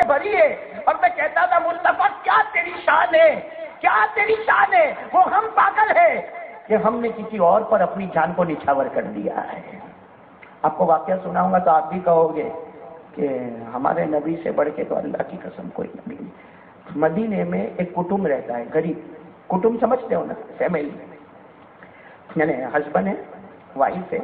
بھری ہے. اور میں کہتا تھا مصطفیٰ کیا تیری شان ہے, کیا تیری شان ہے. وہ ہم پاگل ہے کہ ہم نے کسی اور پر اپنی جان کو نچھاور کر دیا ہے. آپ کو واقعہ سناؤں گا تو آپ بھی کہو گے کہ ہمارے نبی سے بڑھ کے تو اللہ کی قسم کوئی نبی نہیں. مدینے میں ایک کٹمب رہتا ہے, غریب کٹمب سمجھتے ہو نا, فیملی, یعنی ہسبینڈ ہے, وائف ہے,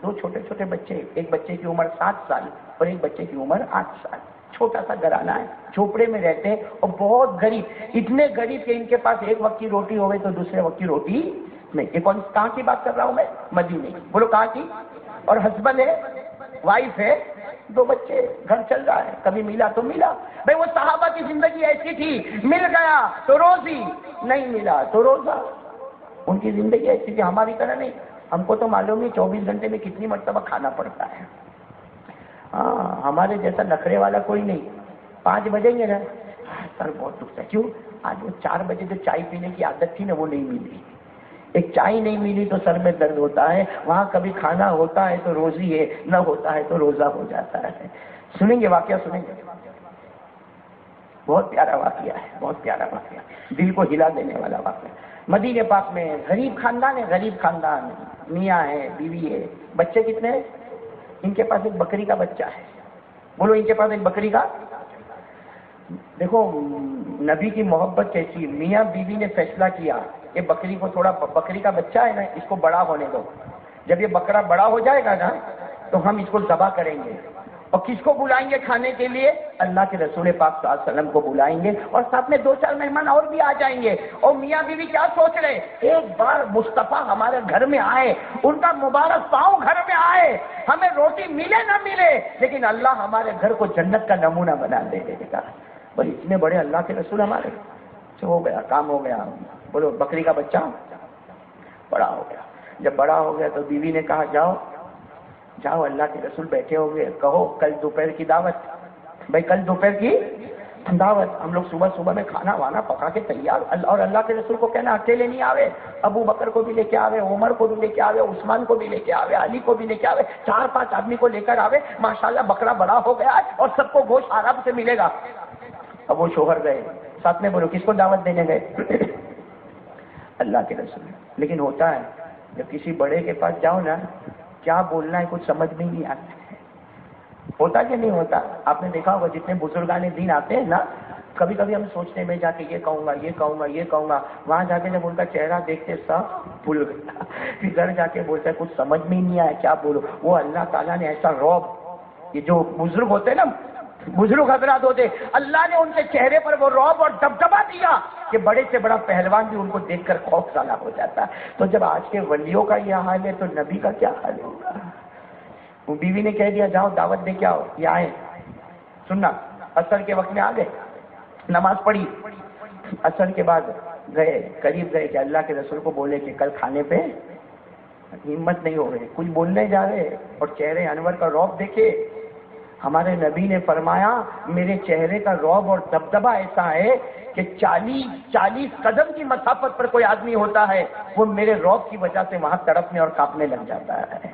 دو چھوٹے چھوٹے بچے, ایک بچے کی عمر 7 سال اور ایک بچے کی عمر 8 سال. چھوٹا سا گھرانہ ہے, جھوپڑے میں رہتے ہیں اور بہت غریب, اتنے غریب کہ ان کے پاس ایک وقت کی روٹی ہوگی تو دوسرے وقت کی روٹی نہیں. یہ کون کہاں کی بات کر رہا ہوں میں؟ مدینے کی. بولو کہاں کی؟ اور ہسبینڈ ہے, وائف ہے, 2 بچے, گھر چل رہا ہے. کبھی ملا تو ملا. بھائی وہ صحابہ کی زندگی ایسی تھی, مل گیا تو روزی, نہیں ملا تو روزہ. ان کی زندگی ایسی تھی, ہماری طرح نہیں. ہم کو تو معلوم نہیں 24 گھنٹے میں کتنی مرتبہ کھانا پڑتا ہے. ہاں, ہمارے جیسا نخرے والا کوئی نہیں. 5 بجیں گے نا, سر بہت دکھتا ہے. کیوں؟ آج وہ 4 بجے جو چائے پینے کی عادت تھی نا وہ نہیں ملی. ایک چائے نہیں ملی تو سر میں درد ہوتا ہے. وہاں کبھی کھانا ہوتا ہے تو روزی ہے, نہ ہوتا ہے تو روزہ ہو جاتا ہے. سنیں گے واقعہ, سنیں گے. بہت پیارا واقعہ ہے, بہت پیارا واقعہ, دل کو ہلا دینے والا واقعہ. مدینے پاک میں غریب خاندان ہے, غریب خاندان, میاں ہے, بیوی ہے, بچے کتنے ہیں؟ ان کے پاس ایک بکری کا بچہ ہے. بولو ان کے پاس ایک بکری کا. دیکھو نبی کی محبت کیسی. میاں بیوی نے فیصلہ کیا کہ بکری کو تھوڑا, بکری کا بچہ ہے نا اس کو بڑا ہونے دو. جب یہ بکرا بڑا ہو جائے گا نا تو ہم اس کو ذبح کریں گے. اور کس کو بلائیں گے کھانے کے لیے؟ اللہ کے رسول پاک صلی اللہ علیہ وسلم کو بلائیں گے, اور ساتھ میں 2-4 مہمان اور بھی آ جائیں گے. اور میاں بیوی کیا سوچ رہے, ایک بار مصطفیٰ ہمارے گھر میں آئے, ان کا مبارک پاؤں گھر میں آئے, ہمیں روٹی ملے نہ ملے لیکن اللہ ہمارے گھر کو جنت کا نمونہ بنا دے گا. بھائی اتنے بڑے اللہ کے رسول ہمارے. ہو گیا, کام ہو گیا. بولو بکری کا بچہ بڑا ہو گیا. جب بڑا ہو گیا تو بیوی نے کہا جاؤ جاؤ, اللہ کے رسول بیٹھے ہو گئے, کہو کل دوپہر کی دعوت. بھائی کل دوپہر کی دعوت. ہم لوگ صبح صبح میں کھانا وانا پکا کے تیار. اور اللہ کے رسول کو کہنا اکیلے نہیں آوے, ابو بکر کو بھی لے کے آوے, عمر کو بھی لے کے آوے, عثمان کو بھی لے کے آوے, علی کو بھی لے کے آوے, 4-5 آدمی کو لے کر آوے. ماشاءاللہ بکرا بڑا ہو گیا اور سب کو گوشت آرام سے ملے گا. اب وہ شوہر گئے ساتھ میں. بولو کس کو دعوت دینے گئے؟ اللہ کے رسول. لیکن ہوتا ہے جب کسی بڑے کے پاس جاؤ نا, کیا بولنا ہے کچھ سمجھ میں نہیں آتا. ہوتا کہ نہیں ہوتا؟ آپ نے دیکھا ہوگا جتنے بزرگان دین آتے ہیں نا, کبھی کبھی ہم سوچتے ہیں میں جا کے یہ کہوں گا, یہ کہوں گا, یہ کہوں گا. وہاں جا کے جب ان کا چہرہ دیکھتے سب بھول گیا. پھر گھر جا کے بولتا ہے کچھ سمجھ میں ہی نہیں آیا کیا بولو. وہ اللہ تعالیٰ نے ایسا رعب, یہ جو بزرگ ہوتے ہیں نا, بزرگ حضرات ہوتے, اللہ نے ان کے چہرے پر وہ رعب اور دبدبا دیا کہ بڑے سے بڑا پہلوان بھی ان کو دیکھ کر خوف زدہ ہو جاتا ہے. تو جب آج کے ولیوں کا یہ حال ہے تو نبی کا کیا حال ہوگا؟ وہ بیوی نے کہہ دیا جاؤ دعوت دے کے آؤ. یہ آئے, سننا, عصر کے وقت میں آ گئے, نماز پڑھی, عصر کے بعد گئے, قریب گئے کہ اللہ کے رسول کو بولے کہ کل کھانے پہ ہمت نہیں ہو رہے, کچھ بولنے جا رہے, اور چہرے انور کا رعب دیکھے. ہمارے نبی نے فرمایا میرے چہرے کا رعب اور دبدبا ایسا ہے کہ 40 قدم کی مسافت پر کوئی آدمی ہوتا ہے وہ میرے رعب کی وجہ سے وہاں تڑپنے اور کانپنے لگ جاتا ہے.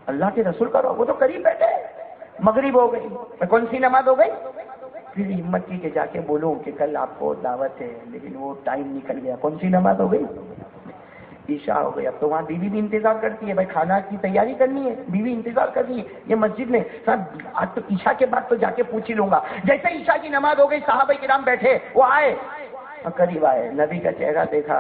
اللہ کے رسول کا رعب. وہ تو قریب بیٹھے, مغرب ہو گئی, کون سی نماز ہو گئی. پھر ہمت کی کہ جا کے بولوں کہ کل آپ کو دعوت ہے, لیکن وہ ٹائم نکل گیا. کون سی نماز ہو گئی؟ عشاء ہو گئی. اب تو وہاں بیوی بھی انتظار کرتی ہے, بھائی کھانا کی تیاری کرنی ہے, بیوی انتظار کر رہی ہے. یہ مسجد میں صاحب آج تو عشاء کے بعد تو جا کے پوچھ ہی لوں گا. جیسے عشاء کی نماز ہو گئی صحابہ کرام بیٹھے, وہ آئے, قریب آئے, نبی کا چہرہ دیکھا,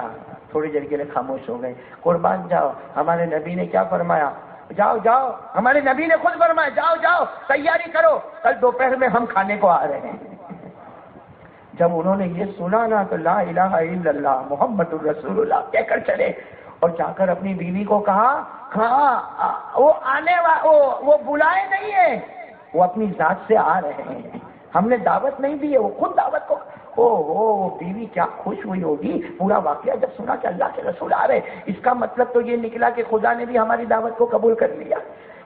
تھوڑی دیر کے لیے خاموش ہو گئے. قربان جاؤ, ہمارے نبی نے کیا فرمایا؟ جاؤ جاؤ, ہمارے نبی نے خود فرمایا جاؤ جاؤ تیاری کرو, کل دوپہر میں ہم کھانے کو آ رہے ہیں. جب انہوں نے یہ سنا نا تو لا الہ الا اللہ محمد الرسول اللہ کہہ کر چلے, اور جا کر اپنی بیوی کو کہا ہاں وہ آنے وہ بلائے نہیں ہیں, وہ اپنی ذات سے آ رہے ہیں, ہم نے دعوت نہیں دی ہے, وہ خود دعوت کو. وہ بیوی کیا خوش ہوئی ہوگی پورا واقعہ جب سنا کہ اللہ کے رسول آ رہے. اس کا مطلب تو یہ نکلا کہ خدا نے بھی ہماری دعوت کو قبول کر لیا.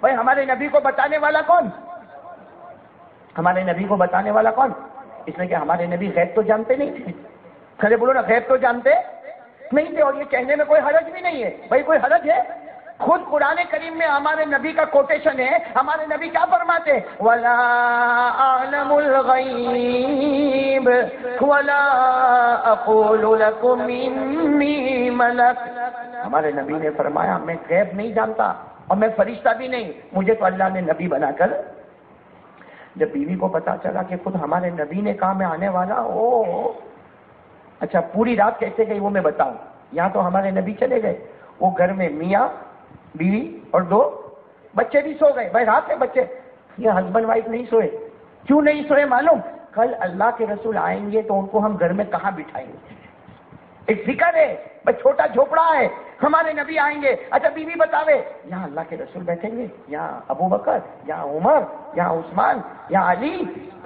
بھائی ہمارے نبی کو بتانے والا کون؟ ہمارے نبی کو بتانے والا کون؟ اس لیے کہ ہمارے نبی غیب تو جانتے نہیں تھے. کھڑے بولو نا, غیب تو جانتے نہیں تھے, اور یہ کہنے میں کوئی حرج بھی نہیں ہے. بھائی کوئی حرج ہے؟ خود قرآن کریم میں ہمارے نبی کا کوٹیشن ہے. ہمارے نبی کیا فرماتے؟ وَلَا أَعْلَمُ الْغَيْبَ وَلَا أَقُولُ لَكُمْ إِنِّي مَلَكٌ. ہمارے نبی نے فرمایا میں غیب نہیں جانتا اور میں فرشتہ بھی نہیں، مجھے تو اللہ نے نبی بنا کر. جب بیوی کو پتا چلا کہ خود ہمارے نبی نے کہا میں آنے والا، اچھا پوری رات کیسے گئی وہ میں بتاؤں. یہاں تو ہمارے نبی چلے گئے، وہ گھر میں میاں بیوی اور 2 بچے بھی سو گئے. بھائی رات میں بچے، یہ ہسبینڈ وائف نہیں سوئے. کیوں نہیں سوئے معلوم؟ کل اللہ کے رسول آئیں گے تو ان کو ہم گھر میں کہاں بٹھائیں گے. ایک فکر ہے، بھائی چھوٹا جھوپڑا ہے، ہمارے نبی آئیں گے. اچھا بیوی بتاوے یہاں اللہ کے رسول بیٹھیں گے، یہاں ابو بکر، یہاں عمر، یہاں عثمان، یہاں علی.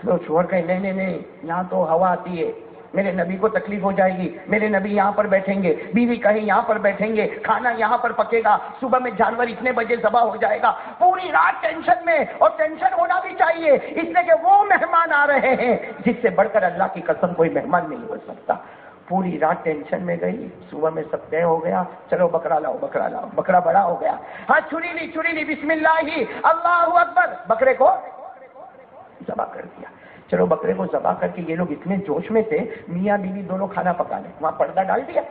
تو شوہر کہے نہیں، یہاں تو ہوا آتی ہے، میرے نبی کو تکلیف ہو جائے گی، میرے نبی یہاں پر بیٹھیں گے. بیوی کہیں یہاں پر بیٹھیں گے، کھانا یہاں پر پکے گا، صبح میں جانور اتنے بجے ذبح ہو جائے گا. پوری رات ٹینشن میں، اور ٹینشن ہونا بھی چاہیے اس لیے کہ وہ مہمان آ رہے ہیں جس سے بڑھ کر اللہ کی قسم کوئی مہمان نہیں ہو سکتا. پوری رات ٹینشن میں گئی، صبح میں سب طے ہو گیا، چلو بکرا لاؤ. بکرا بڑا ہو گیا، ہاں چھری لی بسم اللہ ہی اللہ اکبر، بکرے کو ذبح کر دیا. چلو بکرے کو ذبح کر کے یہ لوگ اتنے جوش میں تھے، میاں بیوی دونوں کھانا پکانے. وہاں پردہ ڈال دیا،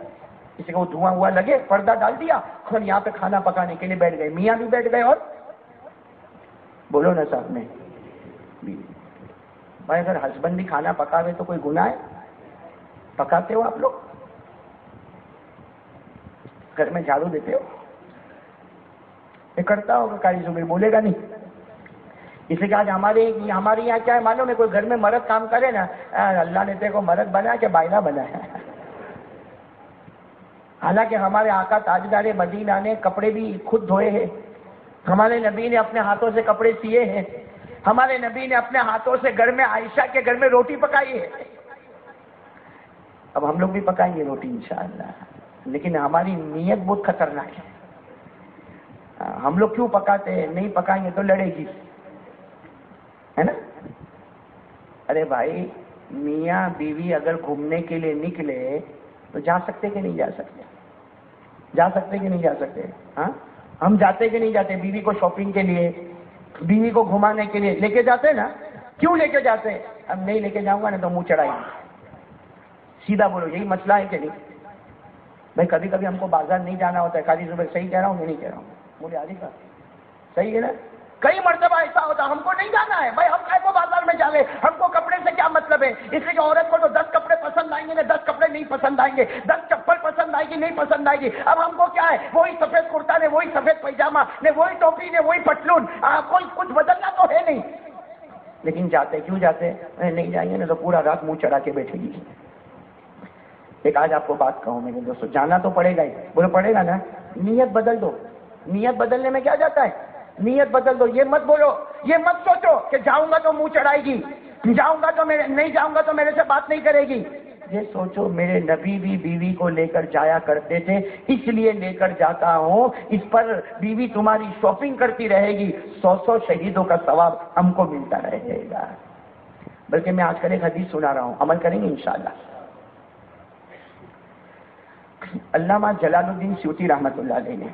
کسی کو دھواں ہوا لگے، پردہ ڈال دیا اور یہاں پہ کھانا پکانے کے لیے بیٹھ گئے. میاں بھی بیٹھ گئے اور بولو نا ساتھ میں بیوی. بھائی اگر ہسبینڈ بھی کھانا پکاوے تو کوئی گناہ ہے؟ پکاتے ہو آپ لوگ؟ گھر میں جھاڑو دیتے ہو؟ یہ کرتا ہوگا، کاری زبیر بولے گا نہیں. اس لیے کہ آج ہمارے یہاں کیا ہے معلوم ہے، کوئی گھر میں مرد کام کرے نا، اللہ نے تیرے کو مرد بنایا کہ بائنا بنایا. حالانکہ ہمارے آقا تاجدار مدینہ نے کپڑے بھی خود دھوئے ہیں، ہمارے نبی نے اپنے ہاتھوں سے کپڑے سیے ہیں، ہمارے نبی نے اپنے ہاتھوں سے گھر میں عائشہ کے گھر میں روٹی پکائی ہے. اب ہم لوگ بھی پکائیں گے روٹی انشاءاللہ، لیکن ہماری نیت بہت خطرناک ہے. ہم لوگ کیوں پکاتے ہیں؟ نہیں پکائیں گے تو لڑے گی، ہے نا. ارے بھائی میاں بیوی اگر گھومنے کے لیے نکلے تو جا سکتے کہ نہیں جا سکتے؟ جا سکتے کہ نہیں جا سکتے؟ ہاں ہم جاتے کہ نہیں جاتے؟ بیوی کو شاپنگ کے لیے، بیوی کو گھمانے کے لیے لے کے جاتے نا. کیوں لے کے جاتے؟ اب نہیں لے کے جاؤں گا نا تو منہ چڑھائیں گے. سیدھا بولو، یہی مسئلہ ہے کہ نہیں؟ بھائی کبھی کبھی ہم کو بازار نہیں جانا ہوتا ہے. قاضی زبیر صحیح کہہ رہا ہوں کہ نہیں کہہ رہا ہوں؟ بولے علی کا صحیح ہے نا. کئی مرتبہ ایسا ہوتا ہم کو نہیں جانا ہے. بھائی ہم کائے کو بازار میں جاوے، ہم کو کپڑے سے کیا مطلب ہے؟ اس لیے کہ عورت کو تو 10 کپڑے پسند آئیں گے، 10 کپڑے نہیں پسند آئیں گے، 10 چپل پسند آئے گی نہیں پسند آئے گی. اب ہم کو کیا ہے، وہی سفید کرتا نے، وہی سفید پیجامہ نے، وہی ٹوپی نے، وہی پتلون، کوئی کچھ بدلنا تو ہے نہیں. لیکن جاتے کیوں جاتے؟ نہیں جائیں گے نا تو پورا رات منہ چڑھا کے بیٹھے گی. ایک آج آپ کو بات کہوں میرے دوستو، جانا تو پڑے گا ہی. بولو پڑے گا نا. نیت بدل دو. نیت بدلنے میں کیا جاتا ہے؟ نیت بدل دو. یہ مت بولو، یہ مت سوچو کہ جاؤں گا تو منہ چڑھائے گی، جاؤں گا تو نہیں جاؤں گا تو میرے سے بات نہیں کرے گی. یہ سوچو میرے نبی بھی بیوی کو لے کر جایا کرتے تھے، اس لیے لے کر جاتا ہوں. اس پر بیوی تمہاری شاپنگ کرتی رہے گی، 100 شہیدوں کا ثواب ہم کو ملتا رہے گا. بلکہ میں آج کل ایک حدیث سنا رہا ہوں، عمل کریں گے انشاءاللہ. علامہ جلال الدین سیوطی رحمۃ اللہ علیہ نے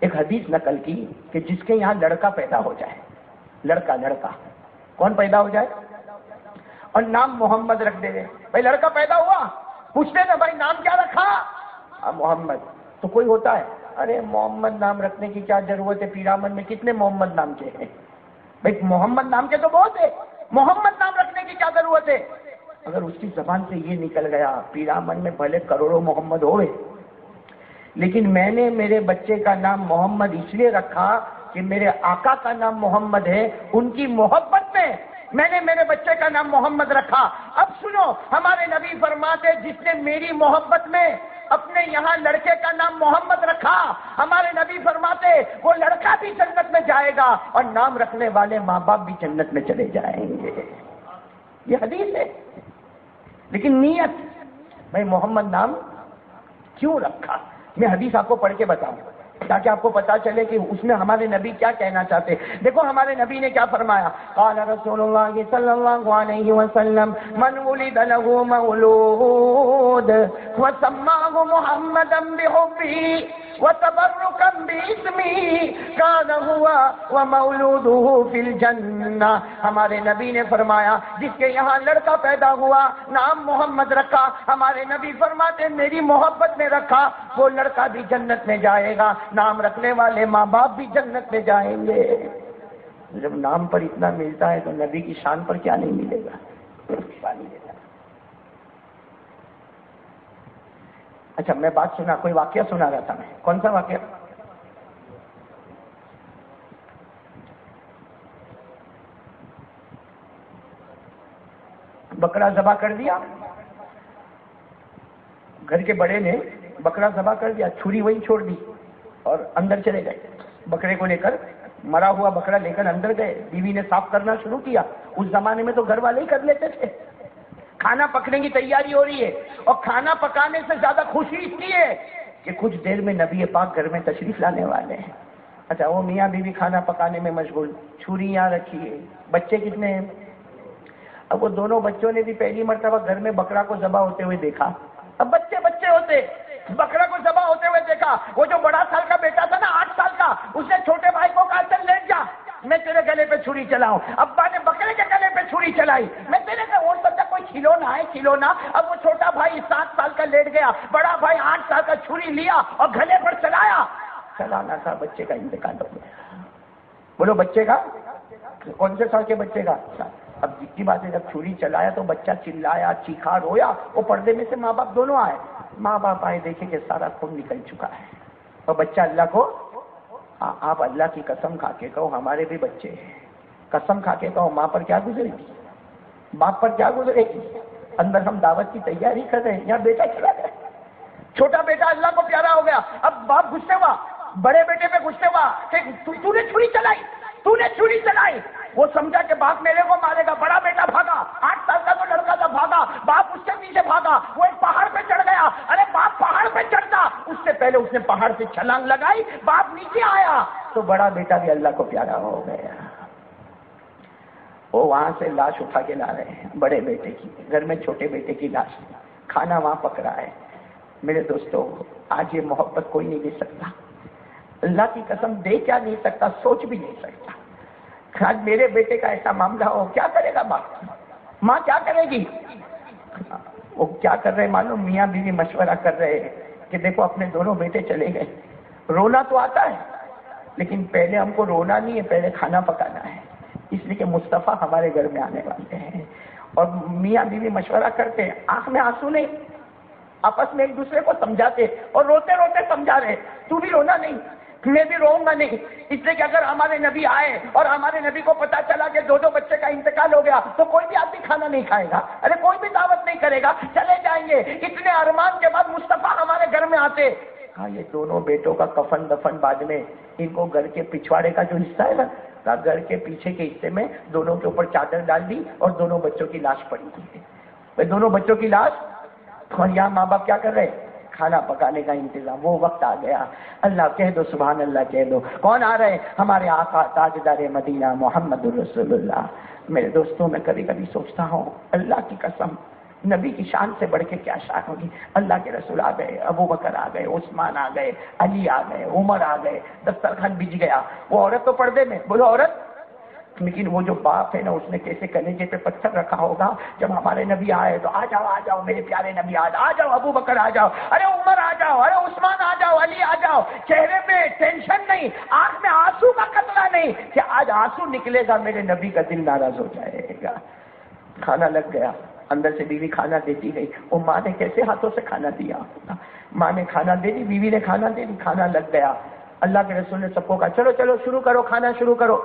ایک حدیث نقل کی کہ جس کے یہاں لڑکا پیدا ہو جائے، لڑکا کون پیدا ہو جائے اور نام محمد رکھ دے. بھائی لڑکا پیدا ہوا، پوچھتے نا بھائی نام کیا رکھا؟ محمد. تو کوئی ہوتا ہے ارے محمد نام رکھنے کی کیا ضرورت ہے، پیرامن میں کتنے محمد نام کے ہیں؟ بھائی محمد نام کے تو بہت ہے، محمد نام رکھنے کی کیا ضرورت ہے؟ اگر اس کی زبان سے یہ نکل گیا پیرامن میں بھلے کروڑوں محمد ہوئے، لیکن میں نے میرے بچے کا نام محمد اس لیے رکھا کہ میرے آقا کا نام محمد ہے، ان کی محبت میں نے میرے بچے کا نام محمد رکھا. اب سنو، ہمارے نبی فرماتے جس نے میری محبت میں اپنے یہاں لڑکے کا نام محمد رکھا، ہمارے نبی فرماتے وہ لڑکا بھی جنت میں جائے گا اور نام رکھنے والے ماں باپ بھی جنت میں چلے جائیں گے. یہ حدیث ہے. لیکن نیت، بھائی محمد نام کیوں رکھا؟ میں حدیث آپ کو پڑھ کے بتاؤں تاکہ آپ کو پتا چلے کہ اس میں ہمارے نبی کیا کہنا چاہتے. دیکھو ہمارے نبی نے کیا فرمایا، قال رسول اللہ صلی اللہ علیہ وسلم من ولد له مولود وسماه محمدا بحبه وتبركا باسمه كان هو ومولوده في الجنة. ہمارے نبی نے فرمایا جس کے یہاں لڑکا پیدا ہوا نام محمد رکھا، ہمارے نبی فرماتے میری محبت میں رکھا، وہ لڑکا بھی جنت میں جائے گا، نام رکھنے والے ماں باپ بھی جنت میں جائیں گے۔ جب نام پر اتنا ملتا ہے تو نبی کی شان پر کیا نہیں ملے گا؟ اچھا میں بات سنا، کوئی واقعہ سنا رہا تھا میں، کون سا واقعہ؟ بکرا ذبح کر دیا، گھر کے بڑے نے بکرا ذبح کر دیا، چھری وہی چھوڑ دی اور اندر چلے گئے، بکرے کو لے کر، مرا ہوا بکرا لے کر اندر گئے، بیوی نے صاف کرنا شروع کیا۔ اس زمانے میں تو گھر والے ہی کر لیتے تھے، کھانا پکنے کی تیاری ہو رہی ہے، اور کھانا پکانے سے زیادہ خوشی اس کی ہے کہ کچھ دیر میں نبی پاک گھر میں تشریف لانے والے ہیں۔ اچھا وہ میاں بیوی کھانا پکانے میں مشغول، چھری یہاں رکھی ہے، بچے کتنے ہیں؟ اب وہ دونوں بچوں نے بھی پہلی مرتبہ گھر میں بکرا کو ذبح ہوتے ہوئے دیکھا۔ اب بچے ہوتے، بکرا کو ذبح ہوتے ہوئے دیکھا۔ وہ جو بڑا سال کا بیٹا تھا نا، 8 سال کا، اس نے چھوٹے بھائی کو کہا چل لیٹ جا، میں تیرے گلے پہ چھری چلاؤں۔ ابا نے بکرے کے گلے پہ چھری چلائی، میں تیرے کا وہ سمجھا کوئی کھلونا ہے کھلونا۔ اب وہ چھوٹا بھائی 7 سال کا لیٹ گیا، بڑا بھائی 8 سال کا چھری لیا اور گلے پر چلایا۔ چلانا تھا، بچے کا انتقال ہو گیا۔ بولو بچے کا کون سے سال کے بچے کا؟ اب جتنی بات ہے، جب چھری چلایا تو بچہ چلایا، چیخا، رویا۔ وہ پردے میں سے ماں باپ دونوں آئے، ماں باپ آئے، دیکھے کہ سارا خون نکل چکا ہے، اور بچہ اللہ کو، آپ اللہ کی قسم کھا کے کہو ہمارے بھی بچے ہیں، قسم کھا کے کہو ماں پر کیا گزرے گی، باپ پر کیا گزرے گی؟ اندر ہم دعوت کی تیاری کر رہے ہیں، یہاں بیٹا چلا گیا، چھوٹا بیٹا اللہ کو پیارا ہو گیا۔ اب باپ غصے ہوا، بڑے بیٹے پہ غصے ہوا کہ تو نے چھری چلائی، تو نے چھری چلائی۔ وہ سمجھا کہ باپ میرے کو مارے گا، بڑا بیٹا بھاگا، 8 سال کا تو لڑکا تھا، بھاگا، باپ اس کے پیچھے بھاگا، وہ ایک پہاڑ پہ چڑھ گیا۔ ارے باپ پہاڑ پہ چڑھتا، اس سے پہلے اس نے پہاڑ سے چھلانگ لگائی، باپ نیچے آیا تو بڑا بیٹا بھی اللہ کو پیارا ہو گیا۔ وہ وہاں سے لاش اٹھا کے لا رہے ہیں، بڑے بیٹے کی، گھر میں چھوٹے بیٹے کی لاش، کھانا وہاں پک رہا ہے۔ میرے دوستو، آج یہ محبت کوئی نہیں دے سکتا، اللہ کی قسم دے کیا نہیں سکتا، سوچ بھی نہیں سکتا۔ آج میرے بیٹے کا ایسا معاملہ ہو، کیا کرے گا باپ؟ ماں کیا کرے گی؟ وہ کیا کر رہے معلوم؟ میاں بیوی مشورہ کر رہے ہیں کہ دیکھو اپنے دونوں بیٹے چلے گئے، رونا تو آتا ہے لیکن پہلے ہم کو رونا نہیں ہے، پہلے کھانا پکانا ہے، اس لیے کہ مصطفیٰ ہمارے گھر میں آنے والے ہیں۔ اور میاں بیوی مشورہ کرتے ہیں، آنکھ میں آنسو نہیں، آپس میں ایک دوسرے کو سمجھاتے اور روتے روتے سمجھا رہے، تو بھی رونا نہیں، میں بھی روؤں گا نہیں، اس لیے کہ اگر ہمارے نبی آئے اور ہمارے نبی کو پتا چلا کہ 2 بچے کا انتقال ہو گیا تو کوئی بھی آدمی کھانا نہیں کھائے گا، ارے کوئی بھی دعوت نہیں کرے گا، چلے جائیں گے۔ اتنے ارمان کے بعد مصطفیٰ ہمارے گھر میں آتے، کہا یہ دونوں بیٹوں کا کفن دفن بعد میں، ان کو گھر کے پچھواڑے کا جو حصہ ہے نا، کہا گھر کے پیچھے کے حصے میں دونوں کے اوپر چادر ڈال دی اور دونوں بچوں کی لاش پڑی تھی، دونوں بچوں کی لاش، اور یہاں ماں باپ کیا کر رہے؟ کھانا پکانے کا انتظام۔ وہ وقت آ گیا، اللہ کہہ دو سبحان اللہ کہہ دو، کون آ رہے؟ ہمارے آقا تاجدار مدینہ محمد رسول اللہ۔ میرے دوستوں، میں کبھی کبھی سوچتا ہوں اللہ کی قسم نبی کی شان سے بڑھ کے کیا شان ہوگی۔ اللہ کے رسول آ گئے، ابو بکر آ گئے، عثمان آ گئے، علی آ گئے، عمر آ گئے، دسترخوان بچ گیا۔ وہ عورت تو پردے میں، بولو عورت، لیکن وہ جو باپ ہے نا، اس نے کیسے کلیجے پہ پتھر رکھا ہوگا جب ہمارے نبی آئے تو آ جاؤ میرے پیارے نبی، آ جاؤ ابو بکر آ جاؤ، ارے عمر آ جاؤ، ارے عثمان آ جاؤ، علی آ جاؤ۔ چہرے پہ ٹینشن نہیں، آنکھ میں آنسو کا قطرہ نہیں کہ آج آنسو نکلے گا میرے نبی کا دل ناراض ہو جائے گا۔ کھانا لگ گیا، اندر سے بیوی کھانا دیتی گئی۔ وہ ماں نے کیسے ہاتھوں سے کھانا دیا؟ ماں نے کھانا دے دی، بیوی نے کھانا دے دی، کھانا لگ گیا۔ اللہ کے رسول نے سب کو کہا چلو چلو شروع کرو، کھانا شروع کرو۔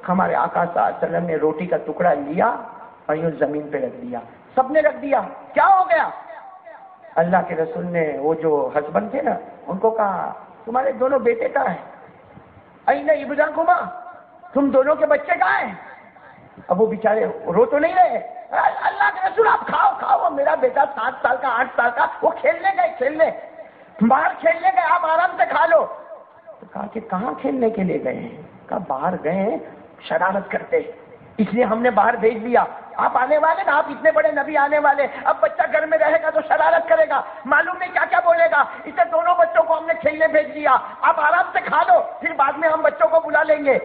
ہمارے آقا صلی اللہ علیہ وسلم نے روٹی کا ٹکڑا لیا اور یوں زمین پہ رکھ دیا، سب نے رکھ دیا، کیا ہو گیا؟ اللہ کے رسول نے وہ جو ہسبینڈ تھے نا، ان کو کہا تمہارے دونوں بیٹے کہاں ہیں؟ این ابناکما، تم دونوں کے بچے کہاں ہیں؟ اب وہ بیچارے رو تو نہیں رہے، اللہ کے رسول آپ کھاؤ کھاؤ، میرا بیٹا 7 سال کا 8 سال کا، وہ کھیلنے گئے، باہر کھیلنے گئے، آپ آرام سے کھا لو۔ تو کہا کہ کہاں کھیلنے کے لیے گئے ہیں؟ کہا باہر گئے ہیں شرارت کرتے، اس لیے ہم نے باہر بھیج دیا۔ آپ آنے والے نا، آپ اتنے بڑے نبی آنے والے، اب بچہ گھر میں رہے گا تو شرارت کرے گا، معلوم نہیں کیا کیا بولے گا، اسے دونوں بچوں کو ہم نے کھیلنے بھیج دیا، آپ آرام سے کھا لو، پھر بعد میں ہم بچوں کو بلا لیں گے۔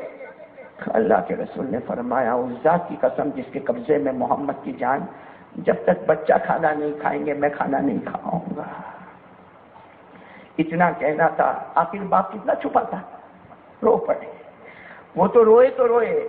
اللہ کے رسول نے فرمایا اس ذات کی قسم جس کے قبضے میں محمد کی جان، جب تک بچہ کھانا نہیں کھائیں گے میں کھانا نہیں کھاؤں گا۔ اتنا کہنا تھا، آخر باپ کتنا چھپا تھا، رو پڑے۔ وہ تو روئے